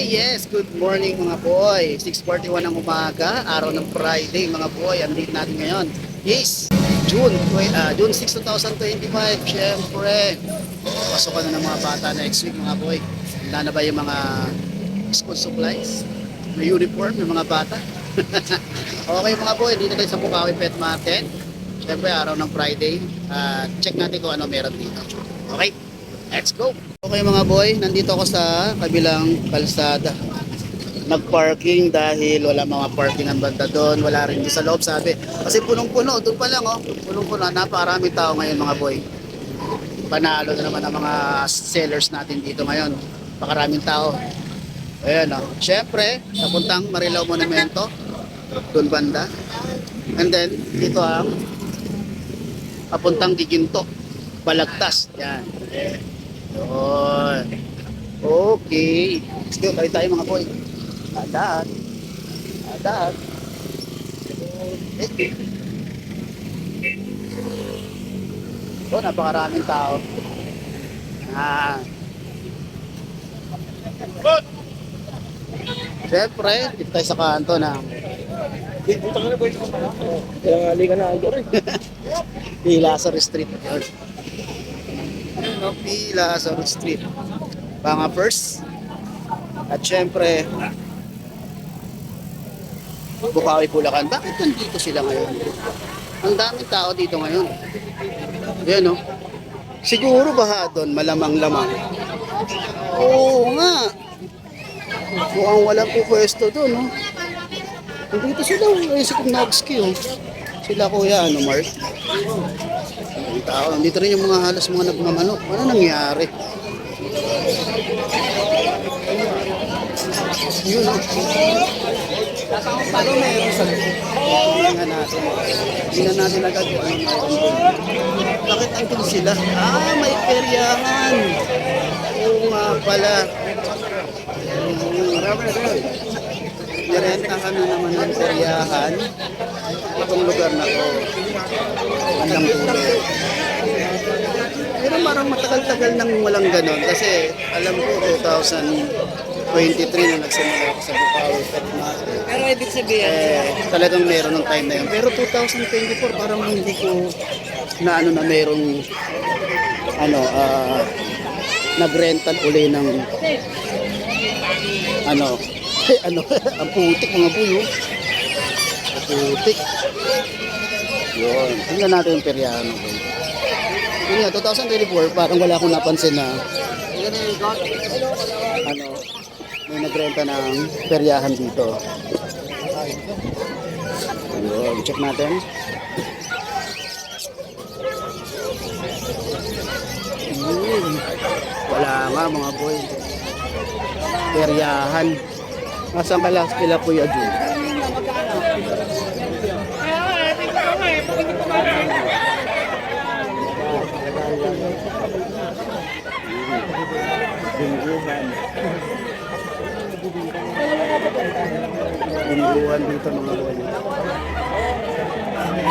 Yes, good morning mga boy. 6:41 ng umaga, araw ng Friday mga boy. Ang date natin ngayon is June 6, 2025. Siyempre, pasukan na ng mga bata next week mga boy. Handa na ba yung mga school supplies? May uniform ng mga bata? Okay mga boy, dito tayo sa Bukawi Pet Market. Siyempre, araw ng Friday. Check natin kung ano meron dito. Okay, let's go! Okay mga boy, nandito ako sa kabilang kalsada. Nag-parking dahil wala mga parking ang banda doon. Wala rin sa loob sabi. Kasi punong-puno, doon pa lang oh. Punong-puno, napakaraming tao ngayon mga boy. Panalo na naman ang mga sellers natin dito ngayon. Pakaraming tao. Ayan oh. Siyempre, napuntang Marilao Monumento. Doon banda. And then, dito ang papuntang Giginto. Balagtas. Yan. Yun. Okay. Let's go. Kali tayo mga boy. Adaan. Adaan. So, napakaraming tao. Siyempre, dito tayo sa kanto ng Kailangali ka na agad rin. Lazaro Street. Yun. Ano, Lazaro Street. Mga first. At syempre, Bukawi, Bulacan. Bakit nandito sila ngayon? Ang daming tao dito ngayon. Yan o. Siguro baha doon, malamang-lamang. Oo nga. Mukhang walang pupwesto doon, no? Nandito sila, si Kumnogski, oh. Sila kuya, Mark? Ang tao, nandito rin yung mga halos mga nagmamanok. Ano nangyari? Yun, oh. Pero meron sa tingnan natin. Tingnan natin agad kung ano meron doon. Bakit andun sila? May peryahan. Oo nga pala. Nirenta kami naman ng peryahan. Itong lugar na to. Walang tuloy. Pero parang matagal-tagal nang walang ganon. Kasi alam ko 2023 na nagsimula ako sa Bukawi Pet Market. Pero ibig sabihin, Talagang meron ng time na yun. Pero 2024 parang hindi ko na ano na merong nagrental uli ng ang putik mga buyo. Putik. Yun. Tingnan natin yung peryahan. Yun nga, 2024 parang wala akong napansin na may nagrenta ng peryahan dito. Ayun, check natin. Wala nga mga boy. Peryahan. Nasaan kila Kuya Jun? Bungguhan dito mga boy.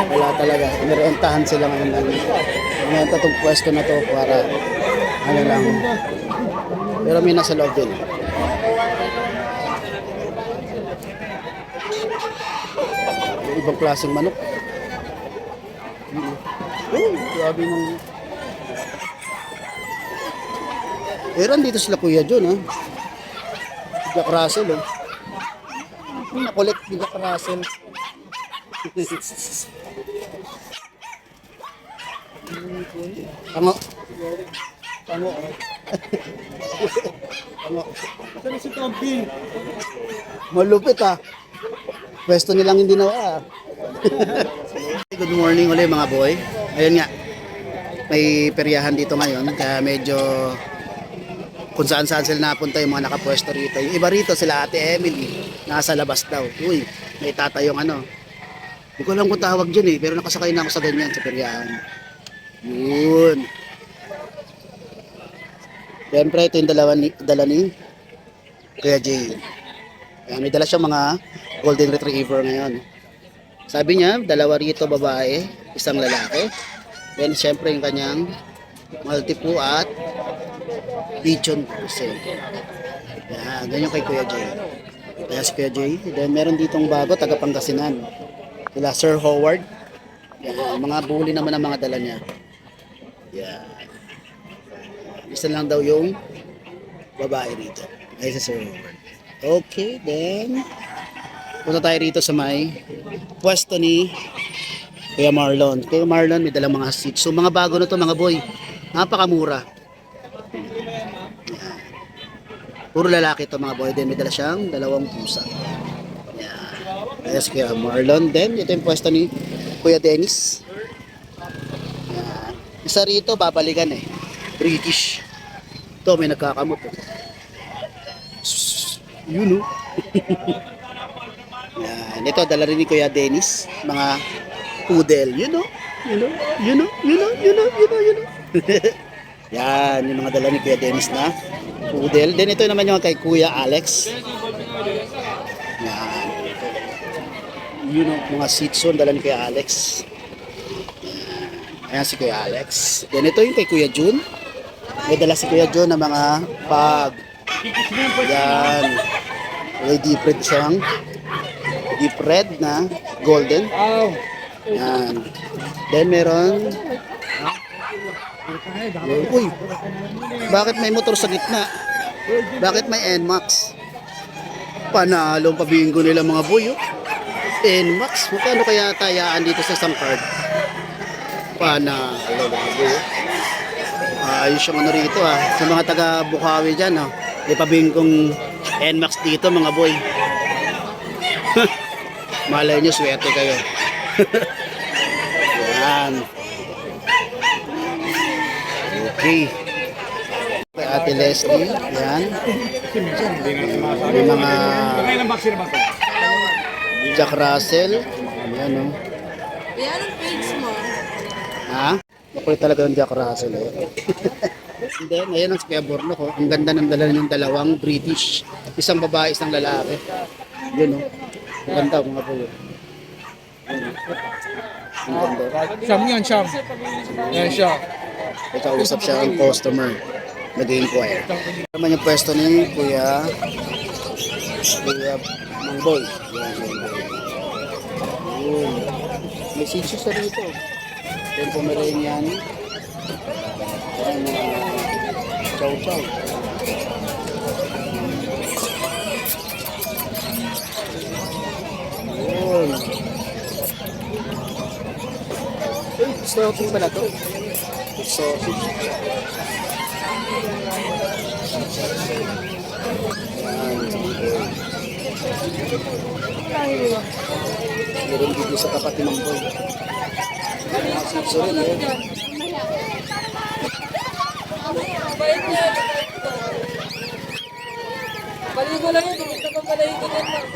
Wala talaga. Nirentahan sila ngayon. Nirenta itong pwesto na to para ano lang. Pero may nasa loob din. Ibang klaseng manok. Grabe nung... Pero dito sila Kuya John, ha? Jack Russell, oh. Nakulit ni Jack Russell. Tango. Tango. Tango. saan si Toby? Malupit, ha? Pwesto nilang hindi nawa. Good morning ulit mga boy. Ayun nga. May peryahan dito ngayon. Kaya medyo kung saan sila napunta yung mga nakapwesto rito. Yung iba rito sila Ate Emily. Nasa labas daw. Uy, may tatayong ano. Hindi ko alam kung tawag dyan eh. Pero nakasakay na ako sa ganyan sa peryahan. Yun. Siyempre ito yung dala ni Kuya Jay. Ayan, may dala siya mga golden retriever ngayon. Sabi niya, dalawa rito babae, isang lalaki. Then syempre yung kanyang Maltipoo at Pigeon kasi. Yan, ganyan kay Kuya Jay. Kaya si Kuya Jay. Then meron ditong bago, taga Pangasinan. Sila Sir Howard. Yan, mga bully naman ang mga dala niya. Yan. Isa lang daw yung babae rito. Ay si Sir Howard. Okay, then punta tayo rito sa may pwesto ni Kuya Marlon. Kuya Marlon may dalang mga seats. So mga bago na to mga boy. Napakamura. Yan. Puro lalaki to mga boy. Then may dala siyang dalawang pusa. Yan. Kaya si Kuya Marlon. Then ito yung pwesto ni Kuya Dennis. Yan. Isa rito babalikan eh. British. Ito may nagkakamot eh. You know. Yan. Ito dala rin ni Kuya Dennis. Mga poodle. You know. Yan. Yung mga dala ni Kuya Dennis na poodle. Then ito naman yung kay Kuya Alex. Yan. You know. Mga Shih Tzu dala ni Kuya Alex. Yan. Ayan si Kuya Alex. Then ito yung kay Kuya Jun. May dala si Kuya Jun na mga pag. Yan. May deep red siyang deep red na golden. Yan. Then meron uy, bakit may motor sa gitna? Bakit may NMAX? Panalong pabingo nila mga boy. NMAX, magkano kaya tayaan dito sa isang card? Panalo mga boy. Ayos yung ano rito sa mga taga Bukawi dyan may pabingkong NMAX dito mga boy. Malay nyo, swerte kayo. Yan. Okay. Kay Ate Leslie, yan. May mga Jack Russell. Yan o. Yan ang page mo. Ha? Makulit talaga yung Jack Russell. And then, ayan ang Kuya Borno ko. Ang ganda ng dala ng dalawang British. Isang babae, isang lalaki. Yun o. Ang ganda mga po yun. Ang ganda. Siyam yan, siyam. Yan siya. Ito, usap siya ang customer. Nag-inquire. Naman yung pwesto ni Kuya Mangboy. Yun. May Shih Tzu sa rito. Then Pomeranian. Yan, chow chow. Yun. Sausage pala to. Sausage. Meron dito sa tapat ni Mang Boy. Sipso rin eh. Paligo lang yun, hindi ka paligo yan lang.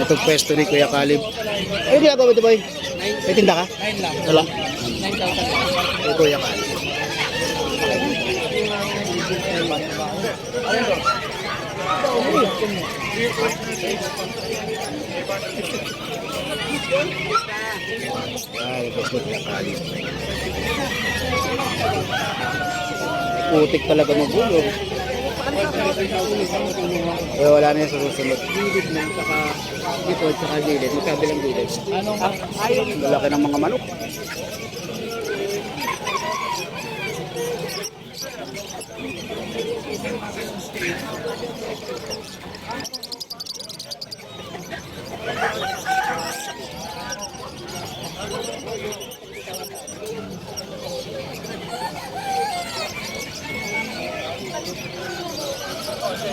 Ito pwesto ni Kuya Kalib. Ano ginagawa mo ito, boy? May tinda ka? 9 lang. Wala. 9,000. Ito Kuya Kalib. Ay, pwesto ni Kuya Kalib. Putik talaga ng bulo. Eh, wala na yung susunod. Gilid lang, saka likod, saka gilid. Magkabilang gilid. Anong ayaw? Lalaki ng mga manok.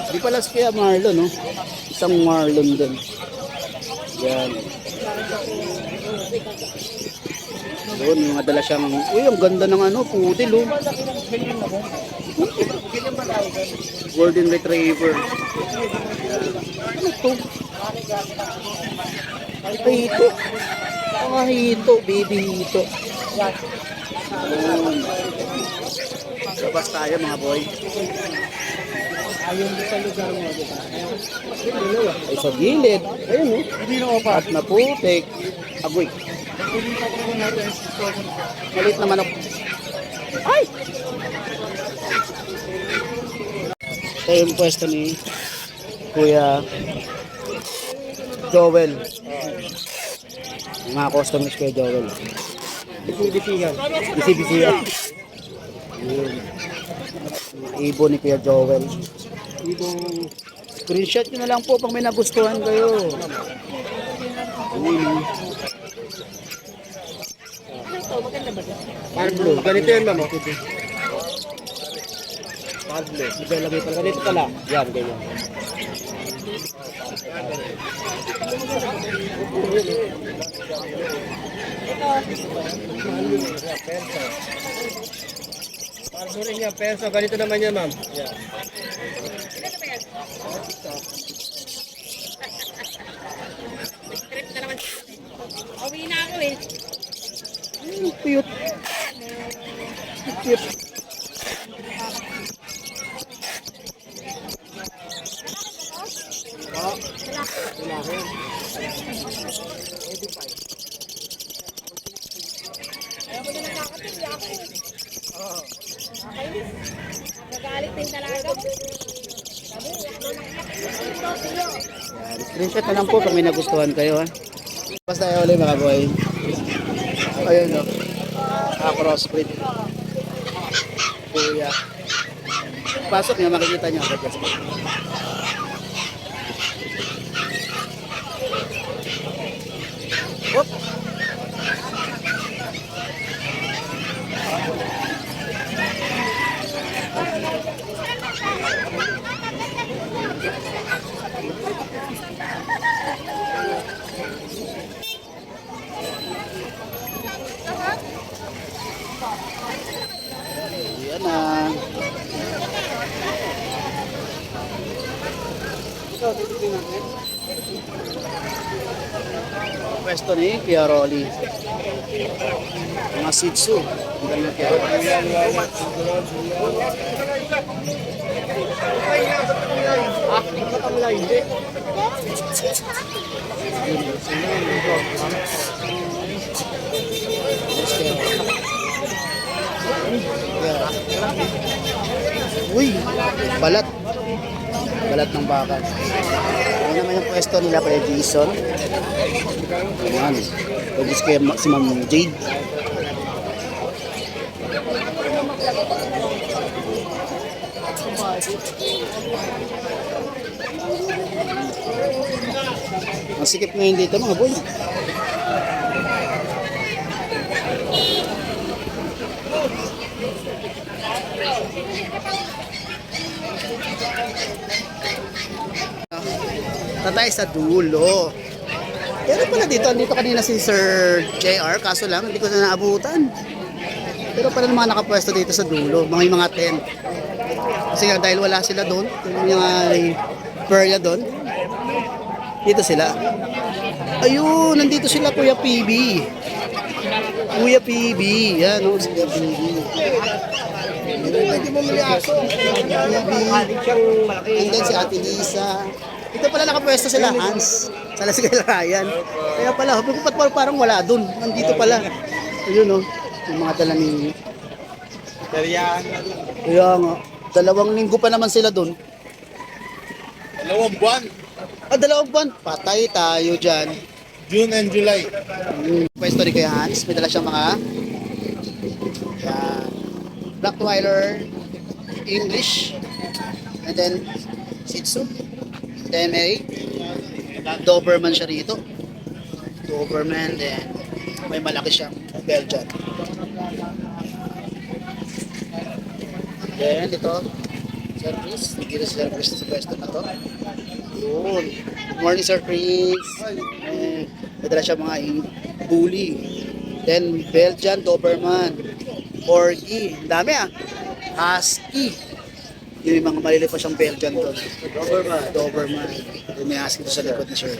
Di pala si Kuya Marlon, no? Isang Marlon din. Yan. Doon, yung madala siyang, uy, ang ganda ng ano, putil, oh. Golden Retriever. Ano to? Hito. Mga hito, baby hito. Yan. Labas tayo mga boy. Ayun sa lugar mo, di ba? Dalawa. Ay, sa gilid. Ayun, oh. Hindi na opa. At na putik. Agoy. Malit na manok. Ay! Ito yung pwesto ni Kuya Joel. Yung mga customers Kuya Joel. Bisihan. Bisi-bisi yan. Yun. Mga ibon ni Kuya Joel. Ibong Screenshot nyo na lang po pag may nagustuhan kayo. Ayun. Pablo. Ganito yan, ma'am. Pablo. Ilalagay pala. Ganito pala. Yan, ganyan. Pablo rin yan, perso. Ganito naman yan, ma'am. Yan. Uwi na ako eh. Cute. Cute. Nagalit din talaga. Yan. Screenshot na lang po kung may nagustuhan kayo. Ha? Basta tayo ulit mga boy. Ayun no. Crossbreed. Kuya. Pasok nyo, makikita nyo. Whoop. Yan na. Pwesto ni Kuya Rolly. Mga Shih Tzu. Ang galing Kuya Rolly. Uy, balat. Balat ng baka. Ano naman yung pwesto nila kay Jason? Ayan. Pwedis kay si Ma'am Jade. Ang sikip ngayon dito mga boy. Tatay sa dulo. Pero pala dito kanina si Sir JR, kaso lang hindi ko na naabutan. Pero pala mga nakapwesto dito sa dulo, mga tent. Kasi nga dahil wala sila doon, yung mga perya doon, dito sila. Ayun, nandito sila Kuya PB. Kuya PB, yan o, si Kuya PB. Pwede mo mali ako. And then si Ate Lisa. Ito pala nakapwesto sila, Hans. Sala si Kyle Ryan. Kaya pala, parang wala dun. Nandito pala. Ayun o, yung mga dala ni... Kaya nga, 2 linggo pa naman sila dun. 2 buwan. 2 buwan. Patay tayo dyan. June and July. Pwesto rin kay Hans. May dala siyang mga... Blackwyler, English, and then Shih Tzu. Then may Doberman siya rito. Doberman, then may malaki siyang Belgian. Then ito, Sir Chris. Nagkita si Sir Chris sa pwesto na to. Yun. Good morning Sir Chris. May dala siya mga bully. Then Belgian, Doberman, Corgi. Ang dami Husky. Yung mga maliliit pa siyang Belgian doon. Doberman. Yung may husky doon sa likod ni Sir.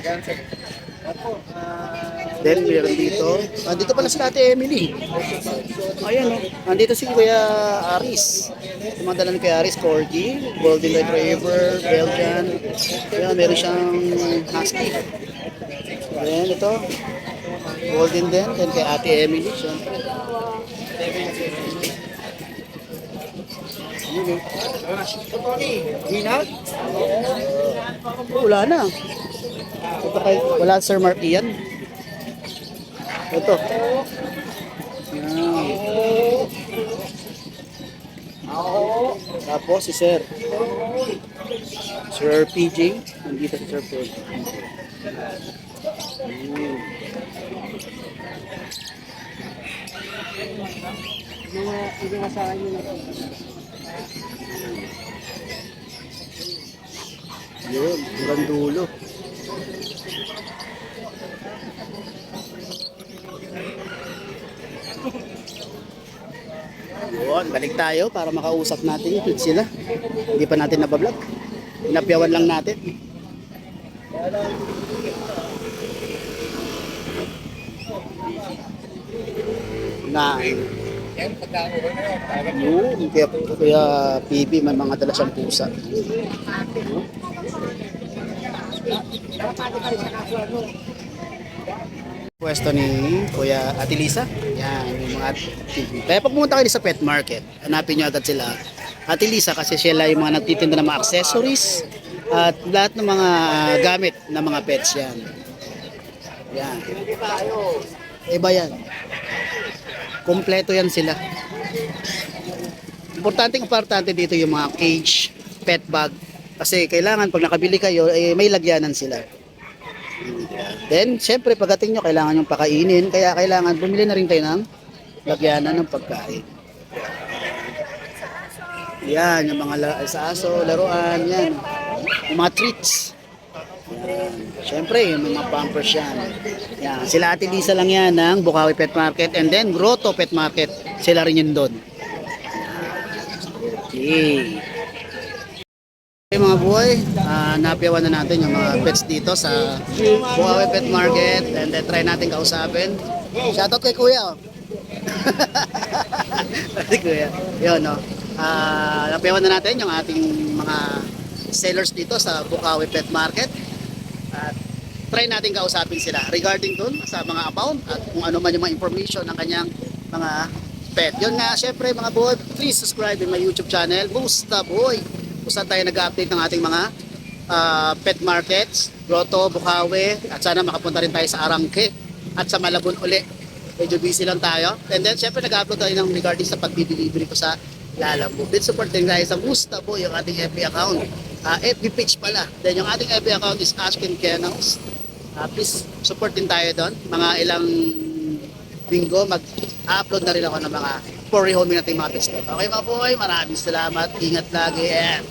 Then meron dito. Dito pala si Ate Emily. Ayan oh. Nandito si Kuya Aris. Tumadala ni Kuya Aris, Corgi, Golden Retriever, Belgian. Ayan, meron siyang Husky. Ayan, ito. Golden din. Then kay Ate Emily. Siyempre. Wala na. Ito kay, wala Sir Mark Ian. Ito. Yan. Tapos si Sir. Sir PJ. Nandito si Sir PJ. Yun, hanggang dulo. Yun, balik tayo para makausap natin sila. Hindi pa natin nabablog. Pinapyawan lang natin. Na yun, kaya PB may mga dala siyang pusa. Pwesto ni Kuya Ate Lisa. Yan, yung mga TV. Kaya pag pumunta kayo sa pet market, hanapin nyo agad sila. Ate Lisa kasi sila yung mga nagtitinda ng mga accessories at lahat ng mga gamit ng mga pets yan. Yan. Iba yan. Kompleto yan sila. Importante dito yung mga cage, pet bag. Kasi kailangan pag nakabili kayo, may lagyanan sila. Then, syempre, pagdating nyo, kailangan yung pakainin. Kaya kailangan, bumili na rin kayo ng lagyanan ng pagkain. Yan, yung mga sa aso, laruan, yan. Yung mga treats. Yan. Syempre, yung mga pampers yan. Yan. Sila Ate Lisa lang yan ng Bukawi Pet Market. And then, Grotto Pet Market. Sila rin yun doon. Okay. Okay mga boy, napiyawan na natin yung mga pets dito sa Bukawi Pet Market and then try natin kausapin. Shoutout kay Kuya. Si Kuya. Yun no. Napiyawan na natin yung ating mga sellers dito sa Bukawi Pet Market. At try natin kausapin sila regarding dun sa mga amount at kung ano man yung mga information ng kanyang mga pet. Yun nga, syempre mga boy, please subscribe in my YouTube channel, Busta Boy. Kung saan tayo nag-update ng ating mga pet markets, Grotto, Bukawi, at sana makapunta rin tayo sa Arangke at sa Malabon uli. Medyo busy lang tayo. And then, syempre nag-upload tayo ng regarding sa pag-delivery ko sa Lalamove. Then support din tayo sa Busta Boy, yung ating FB account. FB page pala. Then yung ating FB account is Ashkin Kenaus. Please support din tayo doon. Mga ilang linggo, mag-upload na rin ako ng mga for rehoming natin mga pets. Okay mga boy, maraming salamat. Ingat lagi and